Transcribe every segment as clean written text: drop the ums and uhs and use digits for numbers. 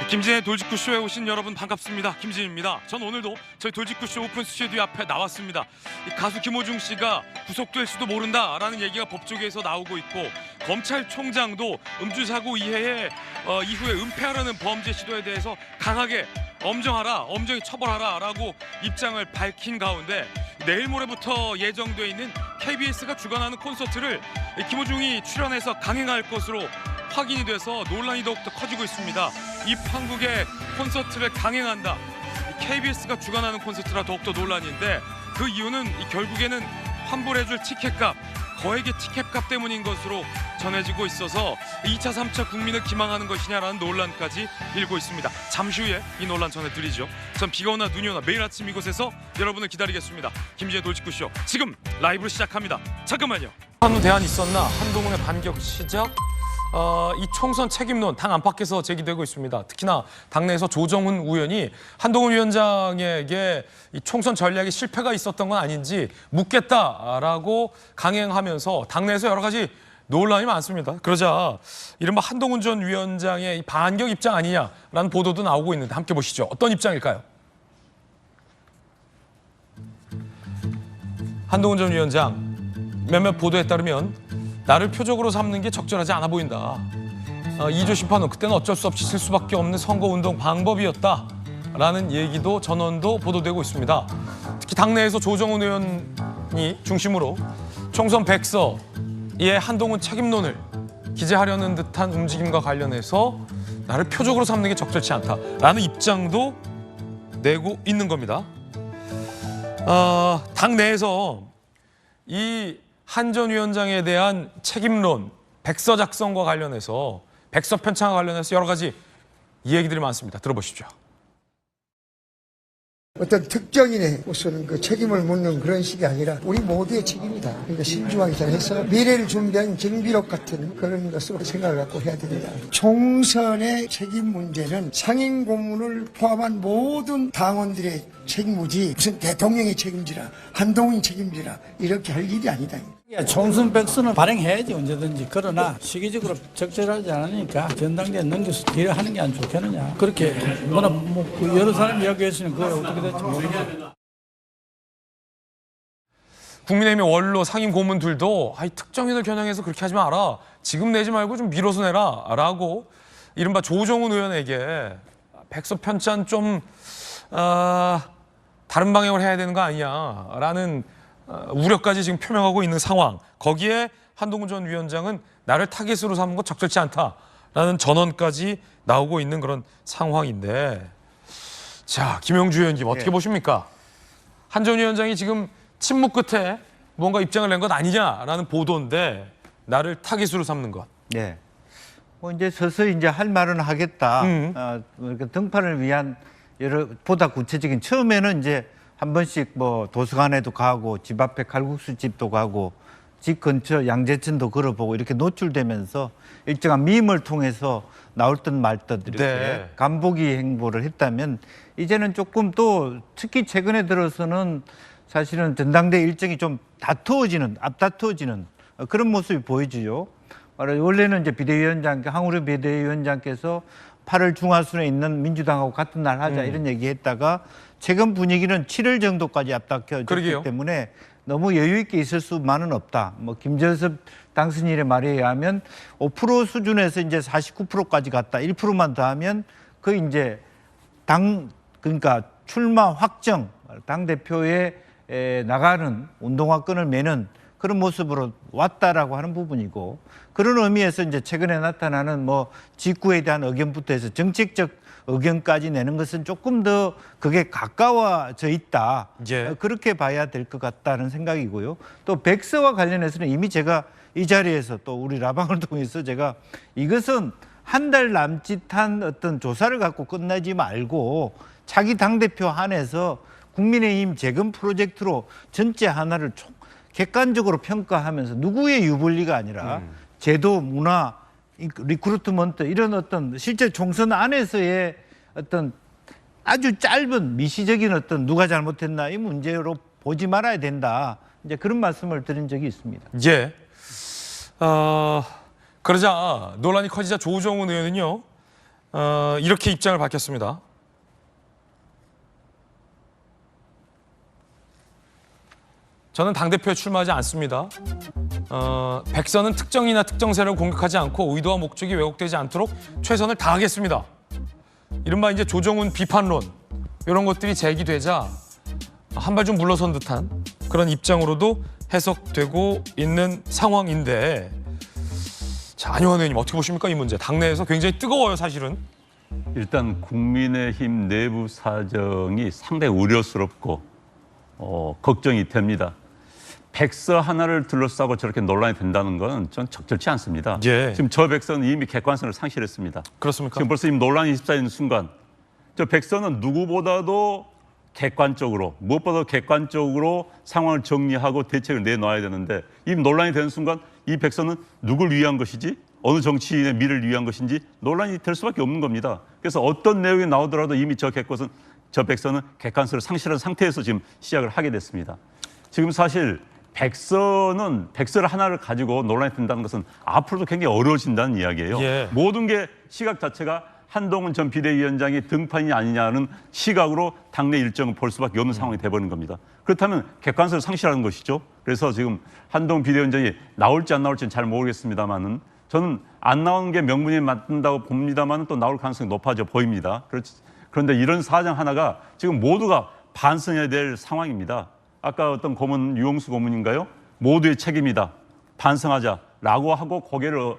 김진의 돌직구쇼에 오신 여러분 반갑습니다. 김진입니다. 전 오늘도 저희 돌직구쇼 오픈 스튜디오 앞에 나왔습니다. 가수 김호중 씨가 구속될 수도 모른다라는 얘기가 법조계에서 나오고 있고, 검찰총장도 음주사고 이후에 은폐하려는 범죄 시도에 대해서 강하게 엄정히 처벌하라라고 입장을 밝힌 가운데, 내일 모레부터 예정돼 있는 KBS가 주관하는 콘서트를 김호중이 출연해서 강행할 것으로 확인이 돼서 논란이 더욱더 커지고 있습니다. 입한국의 콘서트를 강행한다. KBS가 주관하는 콘서트라 더욱더 논란인데, 그 이유는 결국에는 환불해줄 티켓값, 거액의 티켓값 때문인 것으로 전해지고 있어서 2차, 3차 국민을 기망하는 것이냐라는 논란까지 일고 있습니다. 잠시 후에 이 논란 전해드리죠. 전 비가 오나 눈이 오나 매일 아침 이곳에서 여러분을 기다리겠습니다. 김지의 돌직구쇼 지금 라이브로 시작합니다. 잠깐만요. 한우 대안 있었나? 한동훈의 반격 시작. 이 총선 책임론 당 안팎에서 제기되고 있습니다. 특히나 당내에서 조정훈 의원이 한동훈 위원장에게 이 총선 전략에 실패가 있었던 건 아닌지 묻겠다라고 강행하면서 당내에서 여러 가지 논란이 많습니다. 그러자 이른바 한동훈 전 위원장의 이 반격 입장 아니냐라는 보도도 나오고 있는데, 함께 보시죠. 어떤 입장일까요? 한동훈 전 위원장, 몇몇 보도에 따르면 나를 표적으로 삼는 게 적절하지 않아 보인다. 2조 심판은 그때는 어쩔 수 없이 질 수밖에 없는 선거운동 방법이었다라는 얘기도, 전언도 보도되고 있습니다. 특히 당내에서 조정훈 의원이 중심으로 총선 백서의 한동훈 책임론을 기재하려는 듯한 움직임과 관련해서 나를 표적으로 삼는 게 적절치 않다라는 입장도 내고 있는 겁니다. 당내에서 이 한 전 위원장에 대한 책임론, 백서 작성과 관련해서, 백서 편찬과 관련해서 여러 가지 얘기들이 많습니다. 들어보십시오. 어떤 특정인의 우선 그 책임을 묻는 그런 식이 아니라 우리 모두의 책임이다. 그러니까 신중하게 잘 해서 미래를 준비한 경비록 같은 그런 것으로 생각을 갖고 해야 됩니다. 총선의 책임 문제는 상임 고문을 포함한 모든 당원들의 책임이지, 무슨 대통령의 책임지라, 한동훈이 책임지라 이렇게 할 일이 아니다. 총선 백서는 발행해야지 언제든지. 그러나 시기적으로 적절하지 않으니까 전당대에 넘겨서 뒤에 하는 게 안 좋겠느냐. 그렇게 여러 사람이 이야기했으니 그걸 어떻게 될지 모르겠어요. 국민의힘의 원로 상임 고문들도 특정인을 겨냥해서 그렇게 하지 마라, 지금 내지 말고 좀 미뤄서 내라 라고 이른바 조정훈 의원에게 백서 편찬 좀 다른 방향으로 해야 되는 거 아니냐 라는 우려까지 지금 표명하고 있는 상황. 거기에 한동훈 전 위원장은 나를 타깃으로 삼는 건 적절치 않다라는 전언까지 나오고 있는 그런 상황인데, 자, 김영주 의원님 어떻게 보십니까? 한 전 위원장이 지금 침묵 끝에 뭔가 입장을 낸 것 아니냐라는 보도인데, 나를 타깃으로 삼는 것. 네. 이제 서서히 이제 할 말은 하겠다. 그러니까 등판을 위한 보다 구체적인, 처음에는 이제 한 번씩 도서관에도 가고 집 앞에 칼국수 집도 가고 집 근처 양재천도 걸어보고 이렇게 노출되면서 일정한 밈을 통해서 나올 듯 말 듯 이렇게 간보기 행보를 했다면, 이제는 조금 또 특히 최근에 들어서는 사실은 전당대 일정이 좀 앞다투어지는 그런 모습이 보이지요. 원래는 이제 황우려 비대위원장께서 8월 중하순에 있는 민주당하고 같은 날 하자 이런 얘기했다가, 최근 분위기는 7월 정도까지 앞당겨졌기 때문에 너무 여유 있게 있을 수만은 없다. 김재섭 당선인의 말에 의하면 5% 수준에서 이제 49%까지 갔다. 1%만 더 하면 그 이제 그러니까 출마 확정, 당 대표에 나가는 운동화끈을 매는 그런 모습으로 왔다라고 하는 부분이고, 그런 의미에서 이제 최근에 나타나는 직구에 대한 의견부터 해서 정책적 의견까지 내는 것은 조금 더 그게 가까워져 있다. 그렇게 봐야 될 것 같다는 생각이고요. 또 백서와 관련해서는 이미 제가 이 자리에서 또 우리 라방을 통해서 제가 이것은 한 달 남짓한 어떤 조사를 갖고 끝나지 말고 자기 당대표 한해서 국민의힘 재건 프로젝트로 전체 하나를 객관적으로 평가하면서 누구의 유불리가 아니라 제도, 문화, 리크루트먼트 이런 어떤 실제 총선 안에서의 어떤 아주 짧은 미시적인 어떤 누가 잘못했나 이 문제로 보지 말아야 된다. 이제 그런 말씀을 드린 적이 있습니다. 예. 그러자 논란이 커지자 조정훈 의원은요, 이렇게 입장을 밝혔습니다. 저는 당대표에 출마하지 않습니다. 백선은 특정이나 특정 세력을 공격하지 않고 의도와 목적이 왜곡되지 않도록 최선을 다하겠습니다. 이른바 이제 조정훈 비판론 이런 것들이 제기되자 한 발 좀 물러선 듯한 그런 입장으로도 해석되고 있는 상황인데, 자, 안영환 의원님 어떻게 보십니까? 이 문제 당내에서 굉장히 뜨거워요, 사실은. 일단 국민의힘 내부 사정이 상당히 우려스럽고 걱정이 됩니다. 백서 하나를 둘러싸고 저렇게 논란이 된다는 건 전 적절치 않습니다. 예. 지금 저 백서는 이미 객관성을 상실했습니다. 그렇습니까? 지금 벌써 이 논란이 휩싸이는 순간 저 백서는 누구보다도 객관적으로, 무엇보다 객관적으로 상황을 정리하고 대책을 내놔야 되는데, 이 논란이 되는 순간 이 백서는 누굴 위한 것이지, 어느 정치인의 미래를 위한 것인지 논란이 될 수밖에 없는 겁니다. 그래서 어떤 내용이 나오더라도 이미 저 백서는 객관성을 상실한 상태에서 지금 시작을 하게 됐습니다. 지금 사실 백서를 하나를 가지고 논란이 된다는 것은 앞으로도 굉장히 어려워진다는 이야기예요. 예. 모든 게 시각 자체가 한동훈 전 비대위원장이 등판이 아니냐는 시각으로 당내 일정을 볼 수밖에 없는 상황이 돼버린 겁니다. 그렇다면 객관성을 상실하는 것이죠. 그래서 지금 한동훈 비대위원장이 나올지 안 나올지는 잘 모르겠습니다만은 저는 안 나오는 게 명분이 맞는다고 봅니다만 또 나올 가능성이 높아져 보입니다. 그런데 이런 사정 하나가 지금 모두가 반성해야 될 상황입니다. 아까 어떤 고문, 유홍수 고문인가요? 모두의 책임이다. 반성하자라고 하고 고개를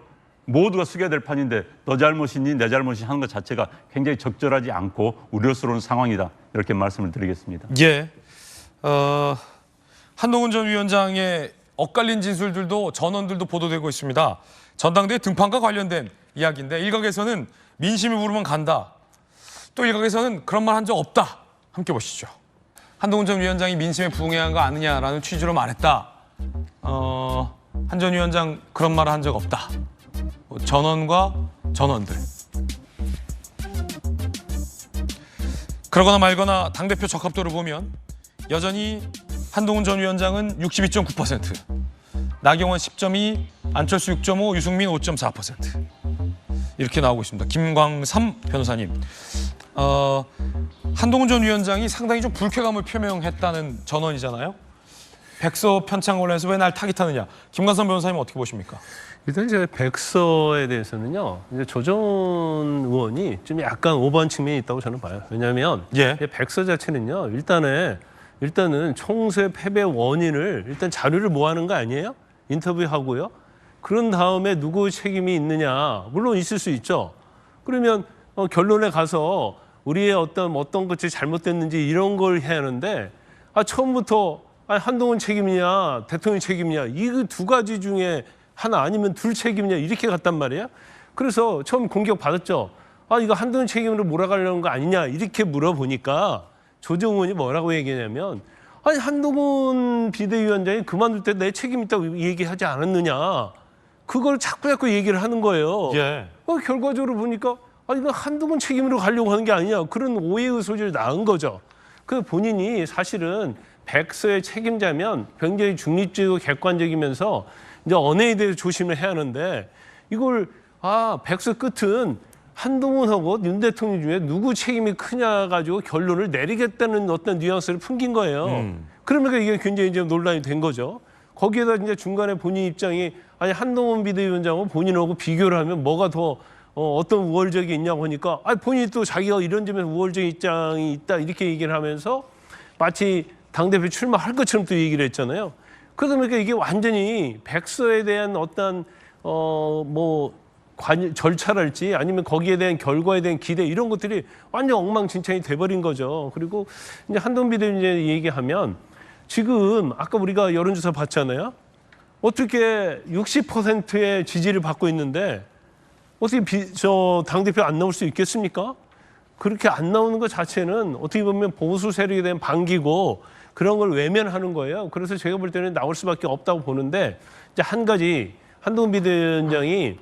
모두가 숙여야 될 판인데 너 잘못이니 내 잘못이 하는 것 자체가 굉장히 적절하지 않고 우려스러운 상황이다. 이렇게 말씀을 드리겠습니다. 예. 한동훈 전 위원장의 엇갈린 진술들도 전원들도 보도되고 있습니다. 전당대회 등판과 관련된 이야기인데, 일각에서는 민심이 부르면 간다. 또 일각에서는 그런 말 한 적 없다. 함께 보시죠. 한동훈 전 위원장이 민심에 부응해야 한 거 아니냐라는 취지로 말했다. 한 전 위원장 그런 말을 한 적 없다. 전원과 전원들. 그러거나 말거나 당대표 적합도를 보면 여전히 한동훈 전 위원장은 62.9%, 나경원 10.2, 안철수 6.5, 유승민 5.4% 이렇게 나오고 있습니다. 김광삼 변호사님, 한동훈 전 위원장이 상당히 좀 불쾌감을 표명했다는 전언이잖아요. 백서 편찬 관련해서 왜 날 타깃하느냐. 김광삼 변호사님 어떻게 보십니까? 일단 이제 백서에 대해서는요, 이제 조정훈 의원이 좀 약간 오버한 측면이 있다고 저는 봐요. 왜냐하면 예. 백서 자체는요, 일단은 총세 패배 원인을 일단 자료를 모아는 거 아니에요? 인터뷰하고요. 그런 다음에 누구 책임이 있느냐, 물론 있을 수 있죠. 그러면 결론에 가서 우리의 어떤 것이 잘못됐는지 이런 걸 해야 하는데, 처음부터 한동훈 책임이냐, 대통령 책임이냐, 이 두 가지 중에 하나 아니면 둘 책임이냐 이렇게 갔단 말이에요. 그래서 처음 공격 받았죠. 이거 한동훈 책임으로 몰아가려는 거 아니냐 이렇게 물어보니까 조정훈이 뭐라고 얘기하냐면, 한동훈 비대위원장이 그만둘 때 내 책임 있다고 얘기하지 않았느냐. 그걸 자꾸 얘기를 하는 거예요. 예. 결과적으로 보니까 이거 한동훈 책임으로 가려고 하는 게 아니냐. 그런 오해의 소지를 낳은 거죠. 그 본인이 사실은 백서의 책임자면 굉장히 중립적이고 객관적이면서 이제 언어에 대해서 조심을 해야 하는데, 이걸 백서 끝은 한동훈하고 윤 대통령 중에 누구 책임이 크냐 가지고 결론을 내리겠다는 어떤 뉘앙스를 풍긴 거예요. 그러니까 이게 굉장히 이제 논란이 된 거죠. 거기에다 이제 중간에 본인 입장이 한동훈 비대위원장하고 본인하고 비교를 하면 뭐가 더 어떤 우월적이 있냐고 하니까 본인이 또 자기가 이런 점에서 우월적 입장이 있다 이렇게 얘기를 하면서 마치 당대표 출마할 것처럼 또 얘기를 했잖아요. 그러다 보니까 이게 완전히 백서에 대한 어떤 절차랄지 아니면 거기에 대한 결과에 대한 기대 이런 것들이 완전 엉망진창이 돼버린 거죠. 그리고 이제 한동훈 비대위원장이 얘기하면 지금 아까 우리가 여론조사 봤잖아요. 어떻게 60%의 지지를 받고 있는데 어떻게 당대표 안 나올 수 있겠습니까? 그렇게 안 나오는 것 자체는 어떻게 보면 보수 세력에 대한 반기고 그런 걸 외면하는 거예요. 그래서 제가 볼 때는 나올 수밖에 없다고 보는데, 이제 한 가지 한동훈 비대위원장이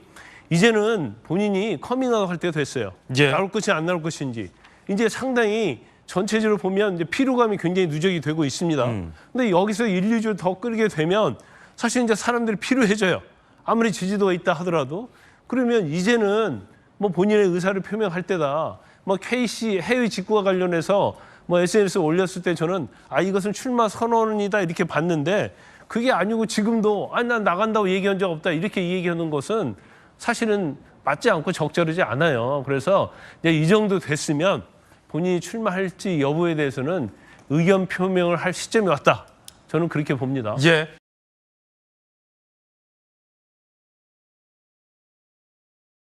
이제는 본인이 커밍아웃 할 때가 됐어요. 예. 나올 것이 안 나올 것인지. 이제 상당히 전체적으로 보면 이제 피로감이 굉장히 누적이 되고 있습니다. 근데 여기서 1, 2주 더 끌게 되면 사실 이제 사람들이 피로해져요. 아무리 지지도가 있다 하더라도. 그러면 이제는 뭐 본인의 의사를 표명할 때다. 뭐 KC 해외 직구와 관련해서 뭐 SNS에 올렸을 때 저는 이것은 출마 선언이다 이렇게 봤는데 그게 아니고 지금도 난 나간다고 얘기한 적 없다 이렇게 얘기하는 것은 사실은 맞지 않고 적절하지 않아요. 그래서 이제 이 정도 됐으면 본인이 출마할지 여부에 대해서는 의견 표명을 할 시점이 왔다. 저는 그렇게 봅니다. 예,